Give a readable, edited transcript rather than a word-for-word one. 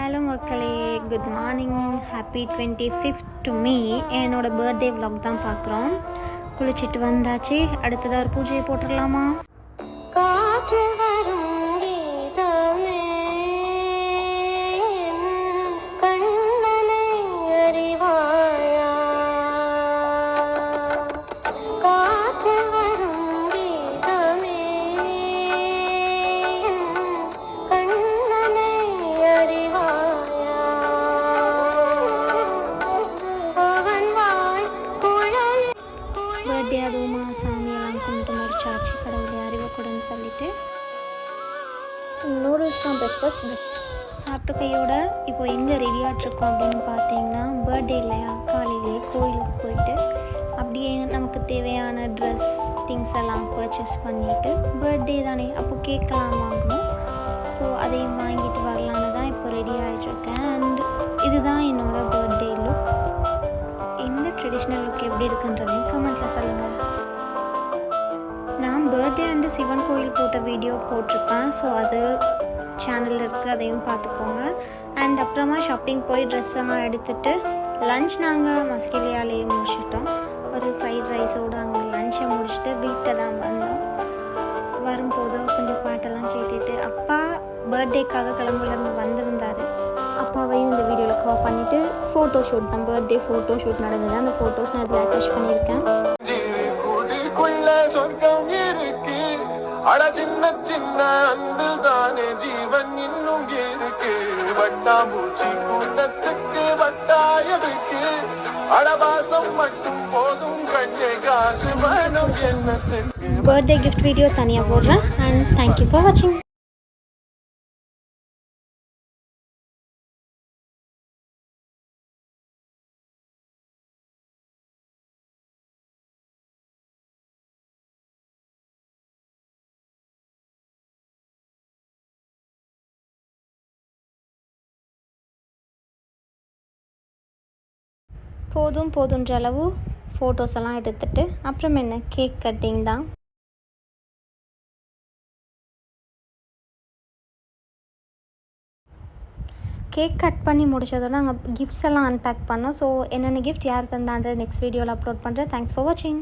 Hello மக்களே, good morning. Happy 25th to me. என்னோடய birthday vlog தான் பார்க்குறோம். குளிச்சுட்டு வந்தாச்சு. அடுத்ததாக ஒரு பூஜையை போட்டுடலாமா? காற்று வரும் கீதமே கண்ணனை அறிவாயா, காற்று வரும் கீதமே கண்ணனை அறிவாயா, அவன் வாய் குழல். பர்த்டே அதுவுமா சாமியெல்லாம் கும்பிட்டு முடிச்சாச்சு. கடவுளை அறிவக்கூடன்னு சொல்லிட்டு நூடுல்ஸ் தான் பிரேக்ஃபாஸ்ட் சாப்பிட்ட கையோட இப்போ எங்கே ரெடியாகிட்ருக்கோம் அப்படின்னு பார்த்தீங்கன்னா, பர்த்டே இல்லையா, காலையிலே கோயிலுக்கு போயிட்டு அப்படியே நமக்கு தேவையான ட்ரெஸ் திங்ஸ் எல்லாம் பர்ச்சேஸ் பண்ணிவிட்டு, பர்த்டே தானே அப்போ கேக்கெல்லாம் வாங்கணும். ஸோ அதையும் வாங்கிட்டு வரலான்னு தான் இப்போ ரெடி ஆகிட்ருக்கேன். அண்ட் இதுதான் என்னோடய பர்த்டே லுக். இந்த ட்ரெடிஷ்னல் லுக் எப்படி இருக்குன்றதையும் கமெண்ட்டில் சொல்லுங்கள். நான் பர்த்டே அண்டு சிவன் கோயில் போட்ட வீடியோ போட்டிருப்பேன். ஸோ அது சேனலில் இருக்குது, அதையும் பார்த்துக்கோங்க. அண்ட் அப்புறமா ஷாப்பிங் போய் ட்ரெஸ் எல்லாம் எடுத்துகிட்டு லன்ச் நாங்கள் மஸ்கெலியாலேயே முடிச்சிட்டோம். ஒரு ஃப்ரைட் ரைஸோடு அங்கே லன்ச்சை முடிச்சுட்டு வீட்டை தான் வந்தோம். வரும்போது கொஞ்சம் பாட்டெல்லாம் கேட்டுட்டு அப்பா பர்த்டேக்காக கிளம்புலேருந்து வந்திருந்தார். அப்பாவையும் இந்த வீடியோவில் கவர் பண்ணிவிட்டு ஃபோட்டோ ஷூட் தான், பர்த்டே ஃபோட்டோ ஷூட் நடந்தது. அந்த ஃபோட்டோஸ் நான் இதில் அட்டாச் பண்ணியிருக்கேன். சொர்க்கம் இருக்கு, அட சின்ன சின்ன அன்பில் தானே ஜீவன் இன்னும் இருக்கு. வட்டாம்பூச்சி கூட்டத்துக்கு வட்டாயதுக்கு அடவாசம் மட்டும் போதும், கண்ணே காசு வேணும் என்னத்துக்கு. பர்த்டே கிஃப்ட் வீடியோ தனியாக போடுறேன். அண்ட் தேங்க்யூ ஃபார் வாட்சிங். போதுன்ற அளவு ஃபோட்டோஸ் எல்லாம் எடுத்துகிட்டு அப்புறம் என்ன, கேக் கட்டிங் தான். கேக் கட் பண்ணி முடிச்சதோட நாங்கள் கிஃப்ட்ஸ் எல்லாம் அன்பேக் பண்ணோம். ஸோ என்னென்ன கிஃப்ட் யார் தந்தான்ற நெக்ஸ்ட் வீடியோவில் அப்லோட் பண்ணுறேன். தேங்க்ஸ் ஃபார் வாட்சிங்.